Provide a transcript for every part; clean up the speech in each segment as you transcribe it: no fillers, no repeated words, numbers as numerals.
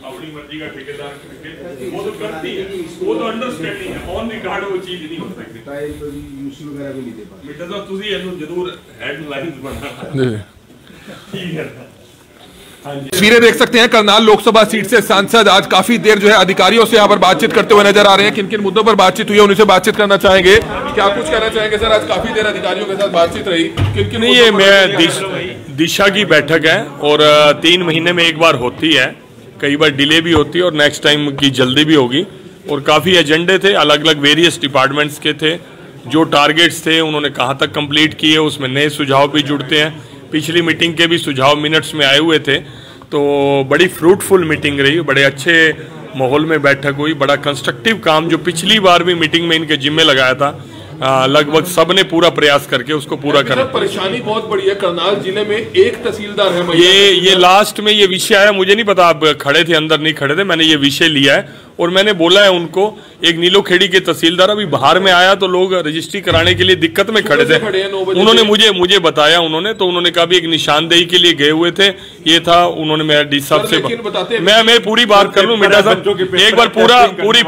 अपनी मर्जी का ठेकेदार करके वो तो करती है, वो तो अंडरस्टैंडिंग है। ऑन रिकॉर्ड वो चीज नहीं हो सकती। मिर्जा साहब ਤੁਸੀਂ ਇਹਨੂੰ ਜ਼ਰੂਰ ਹੈਡਲਾਈਨਸ ਬਣਾना। ठीक है। तस्वीरें देख सकते हैं, करनाल लोकसभा सीट से सांसद आज काफी देर जो है अधिकारियों से यहाँ पर बातचीत करते हुए नजर आ रहे हैं। किन किन मुद्दों पर बातचीत हुई है उनसे बातचीत करना चाहेंगे। क्या कुछ कहना चाहेंगे सर? आज काफी देर अधिकारियों के साथ बातचीत रही, किन किन? नहीं, ये मैं दिशा की बैठक है और 3 महीने में एक बार होती है, कई बार डिले भी होती है और नेक्स्ट टाइम की जल्दी भी होगी। और काफी एजेंडे थे, अलग अलग वेरियस डिपार्टमेंट्स के थे। जो टारगेट्स थे उन्होंने कहाँ तक कंप्लीट किए, उसमें नए सुझाव भी जुड़ते हैं। पिछली मीटिंग के भी सुझाव मिनट्स में आए हुए थे, तो बड़ी फ्रूटफुल मीटिंग रही, बड़े अच्छे माहौल में बैठक हुई। बड़ा कंस्ट्रक्टिव काम जो पिछली बार भी मीटिंग में इनके जिम्मे लगाया था, लगभग सब ने पूरा प्रयास करके उसको पूरा करना। परेशानी बहुत बड़ी है, करनाल जिले में एक तहसीलदार है। ये लास्ट में ये विषय आया, मुझे नहीं पता आप खड़े थे अंदर नहीं खड़े थे, मैंने ये विषय लिया है और मैंने बोला है उनको। एक नीलोखेड़ी के तहसीलदार अभी बाहर में आया तो लोग रजिस्ट्री कराने के लिए दिक्कत में खड़े थे, उन्होंने मुझे बताया, तो उन्होंने कहा भी एक निशानदेही के लिए गए हुए थे। ये था, उन्होंने मेरा डी साहब से मैं पूरी बात कर लूं मिर्जा साहब, एक बार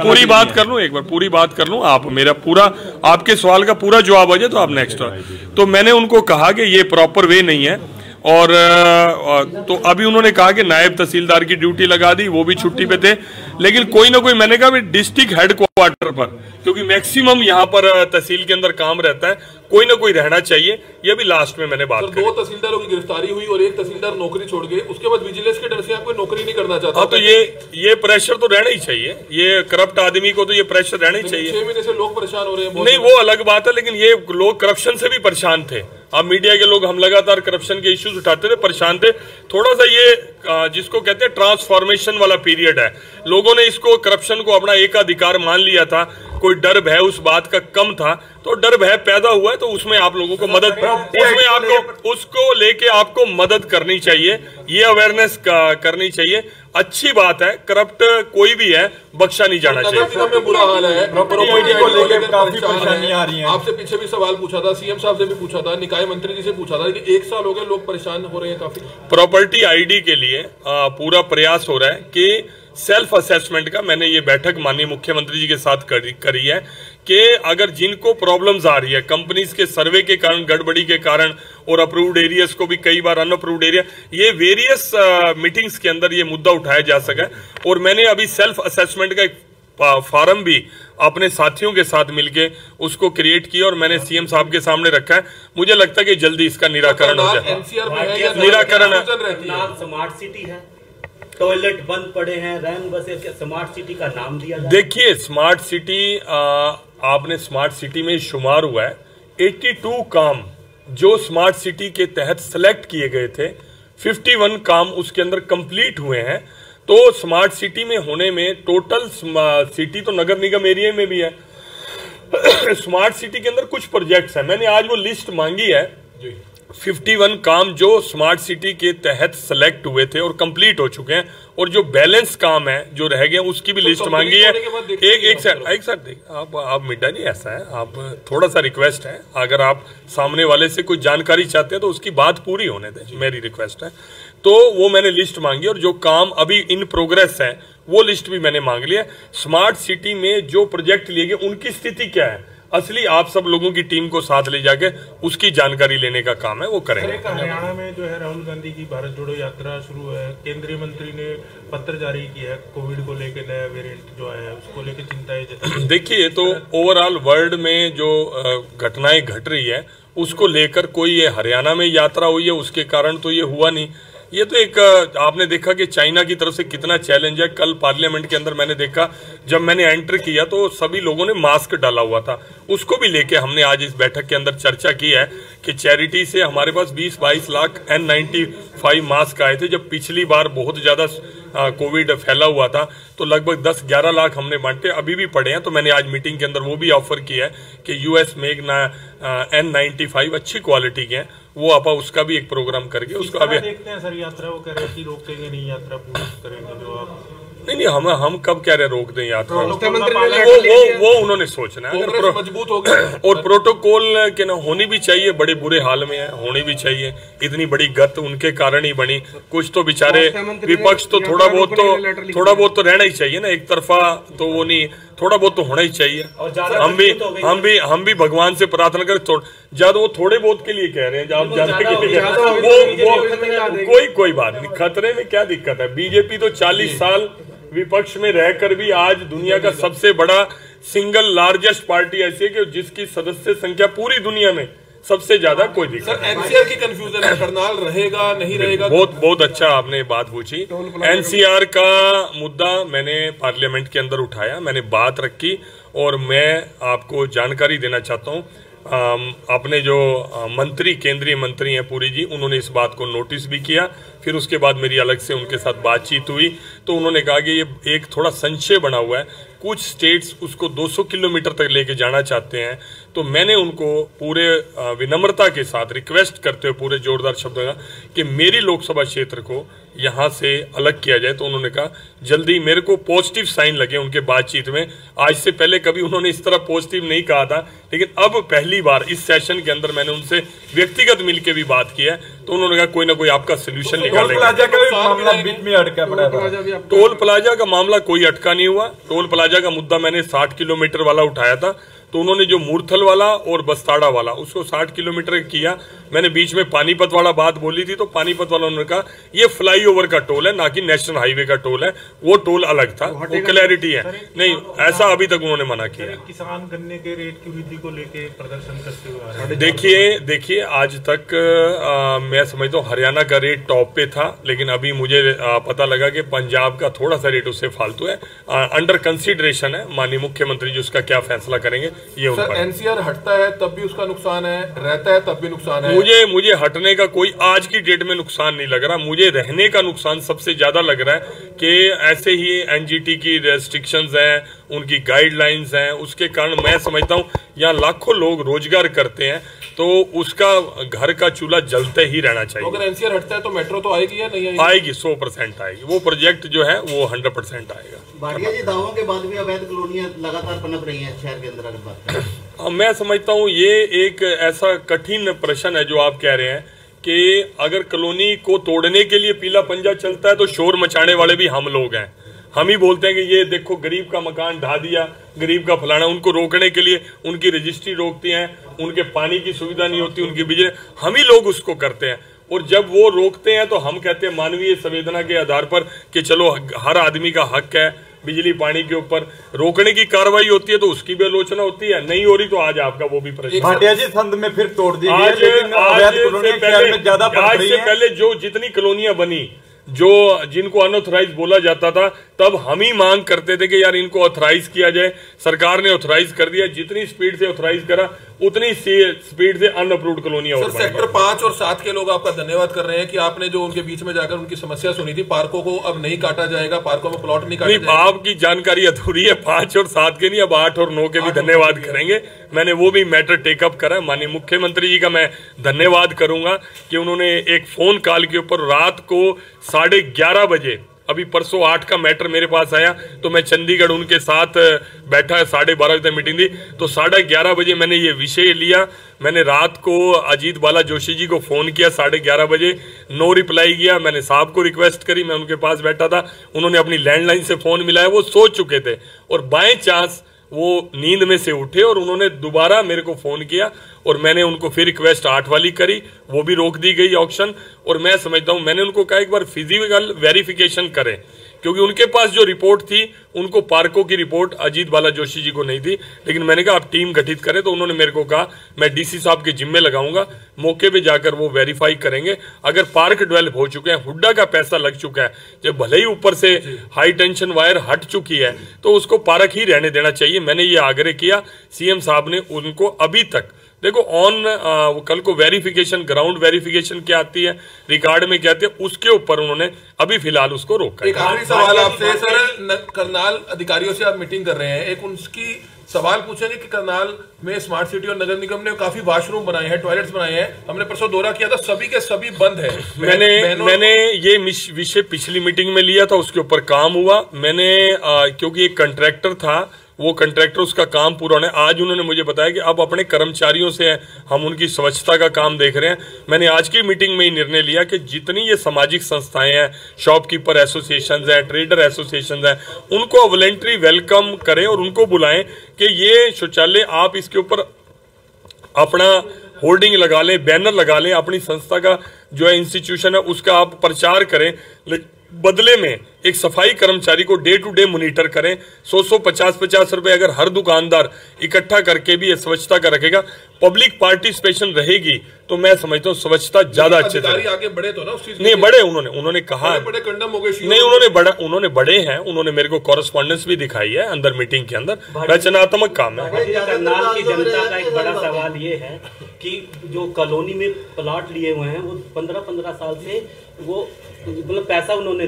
पूरी बात कर लूं, एक बार पूरी बात कर लूं, आप मेरा पूरा आपके सवाल का पूरा जवाब आ जाए तो आप नेक्स्ट। तो मैंने उनको कहा कि ये प्रॉपर वे नहीं है और तो अभी उन्होंने कहा कि नायब तहसीलदार की ड्यूटी लगा दी, वो भी छुट्टी पे थे। लेकिन कोई ना कोई, मैंने कहा डिस्ट्रिक्ट हेडक्वार्टर पर, क्योंकि मैक्सिमम यहाँ पर तहसील के अंदर काम रहता है, कोई ना कोई रहना चाहिए। ये भी लास्ट में मैंने बात की। 2 तहसीलदारों की गिरफ्तारी हुई और एक तहसीलदार नौकरी छोड़ गए, उसके बाद विजिलेंस के डर से कोई नौकरी नहीं करना चाहता। हाँ, तो ये प्रेशर तो रहना ही चाहिए, ये करप्ट आदमी को तो ये प्रेशर रहना ही चाहिए। 6 महीने से लोग परेशान हो रहे हैं। नहीं, वो अलग बात है, लेकिन ये लोग करप्शन से भी परेशान थे। अब मीडिया के लोग, हम लगातार करप्शन के इश्यूज उठाते थे, परेशान थे। थोड़ा सा ये जिसको कहते हैं ट्रांसफॉर्मेशन वाला पीरियड है, लोगों ने इसको करप्शन को अपना एकाधिकार मान लिया था, कोई डर भय उस बात का कम था, तो डर भय पैदा हुआ है, तो उसमें आप लोगों को मदद, उसमें आपको उसको लेके आपको मदद करनी चाहिए, ये अवेयरनेस करनी चाहिए। अच्छी बात है, करप्ट कोई भी है बख्शा नहीं जाना चाहिए। में बुरा हाल है, प्रॉपर्टी को लेकर काफी परेशानियां आ रही हैं। आपसे पीछे भी सवाल पूछा था, सीएम साहब से भी पूछा था, निकाय मंत्री जी से पूछा था कि 1 साल हो गए लोग परेशान हो रहे हैं काफी। प्रॉपर्टी आईडी के लिए पूरा प्रयास हो रहा है कि सेल्फ असेसमेंट का, मैंने ये बैठक माननीय मुख्यमंत्री जी के साथ करी है कि अगर जिनको प्रॉब्लम्स आ रही है कंपनीज के सर्वे के कारण, गड़बड़ी के कारण, और अप्रूव्ड एरियाज को भी कई बार अनअप्रूव्ड एरिया, ये वेरियस मीटिंग्स के अंदर ये मुद्दा उठाया जा सका। और मैंने अभी सेल्फ असेसमेंट का एक फॉर्म भी अपने साथियों के साथ मिलके उसको क्रिएट किया और मैंने सीएम साहब के सामने रखा है। मुझे लगता है कि जल्दी इसका निराकरण हो जाए। निराकरण स्मार्ट सिटी है, टॉयलेट बंद पड़े हैं, रैन बसेस, स्मार्ट सिटी का नाम दिया जाए। देखिए, स्मार्ट सिटी, आपने स्मार्ट सिटी में शुमार हुआ है 82 काम जो स्मार्ट सिटी के तहत सेलेक्ट किए गए थे, 51 काम उसके अंदर कंप्लीट हुए हैं। तो स्मार्ट सिटी में होने में टोटल सिटी तो नगर निगम एरिया में भी है, स्मार्ट सिटी के अंदर कुछ प्रोजेक्ट्स हैं, मैंने आज वो लिस्ट मांगी है। 51 काम जो स्मार्ट सिटी के तहत सेलेक्ट हुए थे और कंप्लीट हो चुके हैं, और जो बैलेंस काम है जो रह गए उसकी भी लिस्ट मांगी है। एक सर देख, आप मिटा नहीं, ऐसा है, आप थोड़ा सा रिक्वेस्ट है, अगर आप सामने वाले से कोई जानकारी चाहते हैं तो उसकी बात पूरी होने दें, मेरी रिक्वेस्ट है। तो वो मैंने लिस्ट मांगी और जो काम अभी इन प्रोग्रेस है वो लिस्ट भी मैंने मांग लिया। स्मार्ट सिटी में जो प्रोजेक्ट लिए गए उनकी स्थिति क्या है, असली आप सब लोगों की टीम को साथ ले जाके उसकी जानकारी लेने का काम है, वो करेंगे। हरियाणा में जो है राहुल गांधी की भारत जोड़ो यात्रा शुरू है, केंद्रीय मंत्री ने पत्र जारी किया है, कोविड को लेकर नया वेरिएंट जो आया है उसको लेकर चिंताएं जताई। देखिए, तो ओवरऑल वर्ल्ड में जो घटनाएं घट रही है उसको लेकर कोई ये हरियाणा में यात्रा हुई है उसके कारण तो ये हुआ नहीं। ये तो एक आपने देखा कि चाइना की तरफ से कितना चैलेंज है। कल पार्लियामेंट के अंदर मैंने देखा, जब मैंने एंटर किया तो सभी लोगों ने मास्क डाला हुआ था, उसको भी लेके हमने आज इस बैठक के अंदर चर्चा की है कि चैरिटी से हमारे पास 20-22 लाख N95 मास्क आए थे। जब पिछली बार बहुत ज्यादा कोविड फैला हुआ था तो लगभग 10-11 लाख हमने बांटे, अभी भी पड़े हैं। तो मैंने आज मीटिंग के अंदर वो भी ऑफर किया है कि यूएस मेक N95 अच्छी क्वालिटी के हैं, वो आप उसका भी एक प्रोग्राम करके उसको अभी देखते हैं। सर यात्रा वो कह रहे हैं कि रोकेंगे नहीं, यात्रा पूरी करेंगे जो आप नहीं, हम कब कह रहे रोक दें यात्रा? वो उन्होंने सोचना है। अगर मजबूत हो गया और प्रोटोकॉल के ना होनी भी चाहिए, बड़े बुरे हाल में है, होनी भी चाहिए। इतनी बड़ी गत उनके कारण ही बनी। कुछ तो बेचारे विपक्ष तो थोड़ा बहुत तो रहना ही चाहिए ना, एक तरफा तो वो नहीं, थोड़ा बहुत तो होना ही चाहिए। हम भी भगवान से प्रार्थना करें, ज्यादा वो थोड़े बहुत के लिए कह रहे हैं, कोई बात नहीं, खतरे में क्या दिक्कत है? बीजेपी तो 40 साल विपक्ष में रहकर भी आज दुनिया का सबसे बड़ा सिंगल लार्जेस्ट पार्टी ऐसी है कि जिसकी सदस्य संख्या पूरी दुनिया में सबसे ज्यादा। कोई दिक्कत सर, एनसीआर की कंफ्यूजन है, करनाल रहेगा नहीं रहेगा? बहुत अच्छा आपने बात पूछी। एनसीआर का मुद्दा मैंने पार्लियामेंट के अंदर उठाया, मैंने बात रखी, और मैं आपको जानकारी देना चाहता हूँ, अपने जो मंत्री, केंद्रीय मंत्री हैं पुरी जी, उन्होंने इस बात को नोटिस भी किया। फिर उसके बाद मेरी अलग से उनके साथ बातचीत हुई, तो उन्होंने कहा कि ये एक थोड़ा संशय बना हुआ है, कुछ स्टेट्स उसको 200 किलोमीटर तक लेके जाना चाहते हैं। तो मैंने उनको पूरे विनम्रता के साथ रिक्वेस्ट करते हुए पूरे जोरदार शब्दों में कि मेरी लोकसभा क्षेत्र को यहाँ से अलग किया जाए। तो उन्होंने कहा जल्दी, मेरे को पॉजिटिव साइन लगे उनके बातचीत में। आज से पहले कभी उन्होंने इस तरह पॉजिटिव नहीं कहा था, लेकिन अब पहली बार इस सेशन के अंदर मैंने उनसे व्यक्तिगत मिलकर भी बात की है। तो उन्होंने कहा कोई ना कोई आपका सोल्यूशन निकालेंगे। टोल प्लाजा का मामला बीच में अटका पड़ा था। टोल प्लाजा का मामला कोई अटका नहीं हुआ। टोल प्लाजा का मुद्दा मैंने 60 किलोमीटर वाला उठाया था, तो उन्होंने जो मूर्थल वाला और बस्ताड़ा वाला उसको 60 किलोमीटर किया। मैंने बीच में पानीपत वाला बात बोली थी, तो पानीपत वाला उन्होंने कहा ये फ्लाईओवर का टोल है, ना कि नेशनल हाईवे का टोल है, वो टोल अलग था, वो क्लैरिटी है। नहीं, ऐसा अभी तक उन्होंने मना किया। किसान गन्ने के रेट की वृद्धि को लेकर प्रदर्शन करते हुए देखिए आज तक मैं समझता हूँ हरियाणा का रेट टॉप पे था, लेकिन अभी मुझे पता लगा कि पंजाब का थोड़ा सा रेट उससे फालतू है। अंडर कंसिडरेशन है, माननीय मुख्यमंत्री जी उसका क्या फैसला करेंगे ये उन पर। एनसीआर हटता है तब भी उसका नुकसान है, रहता है तब भी नुकसान है। मुझे हटने का कोई आज की डेट में नुकसान नहीं लग रहा, मुझे रहने का नुकसान सबसे ज्यादा लग रहा है कि ऐसे ही एनजीटी की रेस्ट्रिक्शंस हैं, उनकी गाइडलाइंस हैं, उसके कारण मैं समझता हूँ यहाँ लाखों लोग रोजगार करते हैं, तो उसका घर का चूल्हा जलते ही रहना चाहिए। अगर एनसीआर हटता है तो मेट्रो तो आएगी या नहीं आएगी? आएगी, 100% आएगी। वो प्रोजेक्ट जो है वो 100% आएगा। भाटिया जी, दावों के बाद भी अवैध कॉलोनियां लगातार पनप रही हैं शहर के अंदर। बात मैं समझता हूँ ये एक ऐसा कठिन प्रश्न है जो आप कह रहे हैं कि अगर कॉलोनी को तोड़ने के लिए पीला पंजा चलता है तो शोर मचाने वाले भी हम लोग हैं। हम ही बोलते हैं कि ये देखो गरीब का मकान ढा दिया, गरीब का फलाना। उनको रोकने के लिए उनकी रजिस्ट्री रोकती हैं, उनके पानी की सुविधा नहीं होती, उनकी बिजली, हम ही लोग उसको करते हैं। और जब वो रोकते हैं तो हम कहते हैं मानवीय संवेदना के आधार पर कि चलो हर आदमी का हक है बिजली पानी के ऊपर। रोकने की कार्रवाई होती है तो उसकी भी आलोचना होती है, नहीं हो रही तो आज आपका वो भी प्रश्न। भाटिया जी, संद में फिर तोड़ दी आज से पहले जो जितनी कॉलोनियां बनी, जो जिनको अनऑथराइज बोला जाता था, तब हम ही मांग करते थे कि यार इनको ऑथराइज किया जाए। सरकार ने ऑथराइज कर दिया, जितनी स्पीड से ऑथराइज करा उतनी स्पीड से अनअप्रूव्ड कॉलोनियां। सर, सेक्टर 5 और 7 के लोग आपका धन्यवाद कर रहे हैं कि आपने जो उनके बीच में जाकर उनकी समस्या सुनी थी। पार्कों को अब नहीं काटा जाएगा, पार्कों में प्लॉट नहीं काटे जाएंगे। आपकी जानकारी अधूरी है, 5 और 7 के नहीं, अब 8 और 9 के भी धन्यवाद करेंगे। मैंने वो भी मैटर टेकअप करा। माननीय मुख्यमंत्री जी का मैं धन्यवाद करूंगा कि उन्होंने एक फोन कॉल के ऊपर रात को 11:30 बजे, अभी परसों 8 का मैटर मेरे पास आया तो मैं चंडीगढ़ उनके साथ बैठा, 12:30 बजे मीटिंग थी, तो 11:30 बजे मैंने ये विषय लिया। मैंने रात को अजीत बाला जोशी जी को फोन किया 11:30 बजे, नो रिप्लाई किया। मैंने साहब को रिक्वेस्ट करी, मैं उनके पास बैठा था, उन्होंने अपनी लैंडलाइन से फोन मिलाया, वो सो चुके थे और बाय चांस वो नींद में से उठे और उन्होंने दोबारा मेरे को फोन किया और मैंने उनको फिर रिक्वेस्ट 8 वाली करी, वो भी रोक दी गई ऑप्शन। और मैं समझता हूं मैंने उनको कहा एक बार फिजिकल वेरिफिकेशन करें, क्योंकि उनके पास जो रिपोर्ट थी उनको पार्कों की रिपोर्ट अजीत बाला जोशी जी को नहीं थी। लेकिन मैंने कहा आप टीम गठित करें, तो उन्होंने मेरे को कहा मैं डीसी साहब के जिम्मे लगाऊंगा, मौके पे जाकर वो वेरीफाई करेंगे। अगर पार्क डेवलप हो चुके हैं, हुड्डा का पैसा लग चुका है, जब भले ही ऊपर से हाई टेंशन वायर हट चुकी है तो उसको पार्क ही रहने देना चाहिए। मैंने ये आग्रह किया, सीएम साहब ने उनको अभी तक देखो कल को वेरिफिकेशन, ग्राउंड वेरिफिकेशन क्या आती है, रिकॉर्ड में क्या आती है, उसके ऊपर उन्होंने अभी फिलहाल उसको रोका। एक आखिरी सवाल आपसे सर, करनाल अधिकारियों से आप मीटिंग कर रहे हैं, एक उनकी सवाल पूछेंगे कि करनाल में स्मार्ट सिटी और नगर निगम ने काफी वॉशरूम बनाए हैं, टॉयलेट्स बनाए हैं। हमने परसों दौरा किया था, सभी के सभी बंद है। मैंने ये विषय पिछली मीटिंग में लिया था, उसके ऊपर काम हुआ। मैंने क्योंकि एक कंट्रैक्टर था, वो कंट्रैक्टर उसका काम पूरा होने, आज उन्होंने मुझे बताया कि अब अपने कर्मचारियों से हम उनकी स्वच्छता का काम देख रहे हैं। मैंने आज की मीटिंग में ही निर्णय लिया कि जितनी ये सामाजिक संस्थाएं हैं, शॉपकीपर एसोसिएशन है, ट्रेडर एसोसिएशन है, उनको वॉलंटरी वेलकम करें और उनको बुलाएं कि ये शौचालय आप इसके ऊपर अपना होर्डिंग लगा लें, बैनर लगा लें, अपनी संस्था का जो है इंस्टीट्यूशन है उसका आप प्रचार करें। बदले में एक सफाई कर्मचारी को डे टू डे मॉनिटर करें। 100 50 रुपए अगर हर दुकानदार इकट्ठा करके भी ये स्वच्छता का रखेगा, पब्लिक पार्टिसिपेशन रहेगी, तो मैं समझता हूँ स्वच्छता ज्यादा अच्छे से आगे बढ़े तो ना उस चीज नहीं बढ़े। उन्होंने कहा बड़े कंडम हो गए नहीं, उन्होंने बड़े हैं, उन्होंने मेरे को कॉरेस्पॉन्डेंस भी दिखाई है अंदर मीटिंग के अंदर। रचनात्मक काम है। करनाल की जनता का एक बड़ा सवाल ये है कि जो कॉलोनी में प्लॉट लिए हुए हैं वो 15-15 साल से वो मतलब पैसा उन्होंने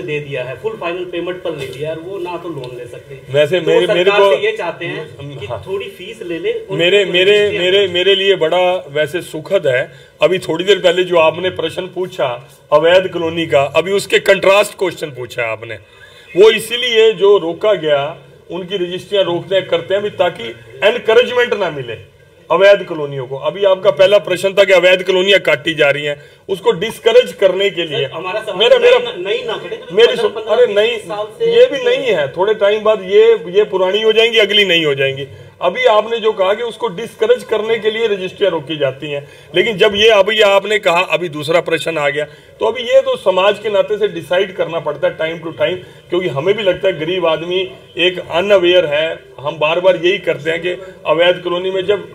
दे दिया है, फुल फाइनल पेमेंट पर ले लिया है, वो ना तो लोन ले सकते। वैसे तो मेरे को ये चाहते हैं कि थोड़ी फीस ले ले। मेरे लिए बड़ा वैसे सुखद है, अभी थोड़ी देर पहले जो आपने प्रश्न पूछा अवैध कॉलोनी का, अभी उसके कंट्रास्ट क्वेश्चन पूछा है आपने। वो इसीलिए जो रोका गया, उनकी रजिस्ट्रियां रोकते करते हैं अभी ताकि एनकरेजमेंट ना मिले अवैध कॉलोनियों को। अभी आपका पहला प्रश्न था कि अवैध कॉलोनियां काटी जा रही हैं, उसको डिस्करेज करने के लिए अरे नहीं, ये भी नहीं है, थोड़े टाइम बाद ये पुरानी हो जाएंगी, अगली नहीं हो जाएंगी। अभी आपने जो कहा कि उसको डिस्करेज करने के लिए रजिस्ट्रियां रोकी जाती हैं, लेकिन जब ये अभी आपने कहा, अभी दूसरा प्रश्न आ गया, तो अभी ये तो समाज के नाते से डिसाइड करना पड़ता है टाइम टू टाइम, क्योंकि हमें भी लगता है गरीब आदमी एक अनअवेयर है। हम बार बार यही करते हैं कि अवैध कॉलोनी में, जब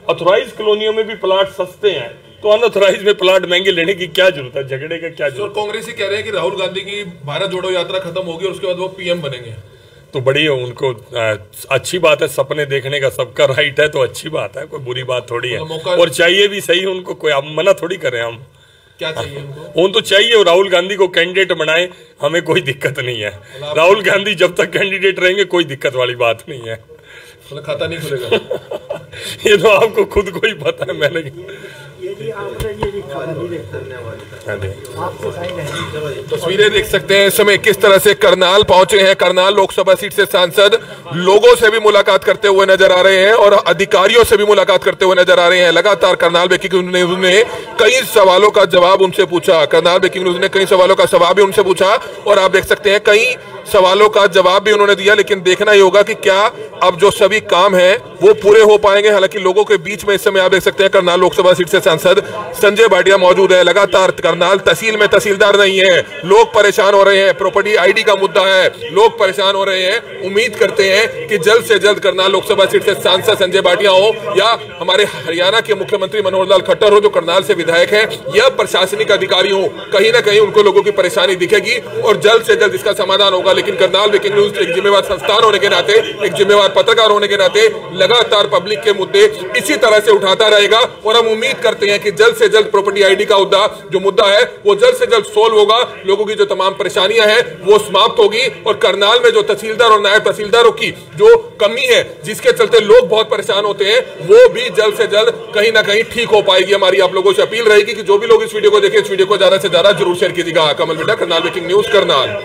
ऑथोराइज कॉलोनियों में भी प्लाट सस्ते हैं तो अनऑथोराइज में प्लाट महंगे लेने की क्या जरूरत है, झगड़े का क्या जरूरत। कांग्रेस ही कह रहे हैं कि राहुल गांधी की भारत जोड़ो यात्रा खत्म होगी और उसके बाद वो पीएम बनेंगे, तो बड़ी उनको अच्छी बात है, सपने देखने का सबका राइट है, तो अच्छी बात है, कोई बुरी बात थोड़ी है, और चाहिए भी सही उनको, कोई आप मना थोड़ी करें हम। क्या चाहिए उनको? तो चाहिए राहुल गांधी को कैंडिडेट बनाए, हमें कोई दिक्कत नहीं है। राहुल गांधी जब तक कैंडिडेट रहेंगे कोई दिक्कत वाली बात नहीं है। खाता नहीं खुलेगा ये तो आपको खुद को ही पता है। मैंने तस्वीरें देख सकते हैं इस समय किस तरह से करनाल पहुंचे हैं। करनाल लोकसभा सीट से सांसद लोगों से भी मुलाकात करते हुए नजर आ रहे हैं और अधिकारियों से भी मुलाकात करते हुए नजर आ रहे हैं। लगातार करनाल ब्रेकिंग न्यूज ने कई सवालों का जवाब उनसे पूछा। करनाल ब्रेकिंग न्यूज ने कई सवालों का जवाब भी उनसे पूछा और आप देख सकते हैं कई सवालों का जवाब भी उन्होंने दिया। लेकिन देखना ही होगा कि क्या अब जो सभी काम हैं वो पूरे हो पाएंगे। हालांकि लोगों के बीच में इस समय आप देख सकते हैं करनाल लोकसभा सीट से सांसद संजय भाटिया मौजूद है। लगातार करनाल तहसील में तहसीलदार नहीं है, लोग परेशान हो रहे हैं, प्रॉपर्टी आईडी का मुद्दा है, लोग परेशान हो रहे हैं। उम्मीद करते हैं कि जल्द से जल्द करनाल लोकसभा सीट से सांसद संजय भाटिया हो या हमारे हरियाणा के मुख्यमंत्री मनोहर लाल खट्टर हो जो करनाल से विधायक है, या प्रशासनिक अधिकारी हो, कहीं ना कहीं उनको लोगों की परेशानी दिखेगी और जल्द से जल्द इसका समाधान होगा। लेकिन करनाल ब्रेकिंग न्यूज एक जिम्मेवार संस्थान होने के नाते, एक जिम्मेवार पत्रकार होने के नाते लगातार पब्लिक के मुद्दे इसी तरह से उठाता रहेगा और हम उम्मीद करते हैं कि जल्द से जल्द प्रॉपर्टी आईडी का जो मुद्दा है वो जल्द से जल्द सोल्व होगा। लोगों की जो तमाम परेशानियां हैं वो समाप्त होगी और करनाल में जो तहसीलदार और नायब तहसीलदारों की जो कमी है जिसके चलते लोग बहुत परेशान होते हैं वो भी जल्द से जल्द कहीं ना कहीं ठीक हो पाएगी। हमारी आप लोगों से अपील रहेगी कि जो भी लोग इस वीडियो को देखें, इस वीडियो को ज्यादा से ज्यादा जरूर शेयर कीजिएगा। कमल बेटा, करनाल ब्रेकिंग न्यूज, करनाल।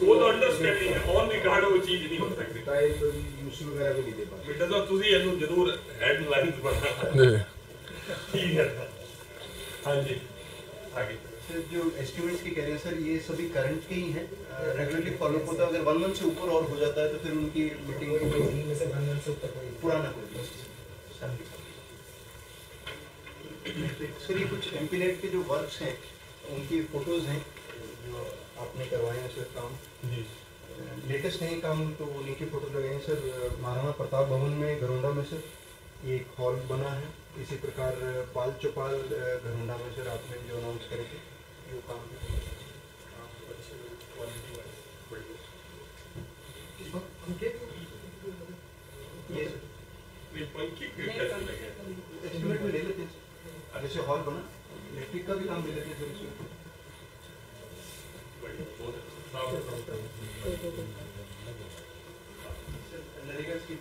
वो तो अंडरस्टैंडिंग है, ऑन रिकॉर्ड वो चीज नहीं हो सकती। बेटा तो तुझे ਇਹਨੂੰ ਜ਼ਰੂਰ हेडलाइंस बना ठीक है। हाँ जी, आगे सर जो एस्टिमेट्स की कह रहे हैं सर, ये सभी करंट के ही हैं, रेगुलरली फॉलो होता है। अगर 1 मंथ से ऊपर और हो जाता है तो फिर उनकी मीटिंग पुराना कोई सर। ये कुछ एमपीनेट के जो वर्क्स हैं उनकी फोटोज हैं जो आपने करवाए हैं सर काम, लेटेस्ट नहीं काम, तो उन्हीं की फोटो लगाए हैं सर। महाराणा प्रताप भवन में घरोंडा में सर ये एक हॉल बना है। इसी प्रकार पाल चौपाल घरोंडा में सर आपने जो अनाउंस करे थे वो काम ये जैसे हॉल बना, इलेक्ट्रिक का भी काम मिले थे सर इसमें। नरेगा स्कीम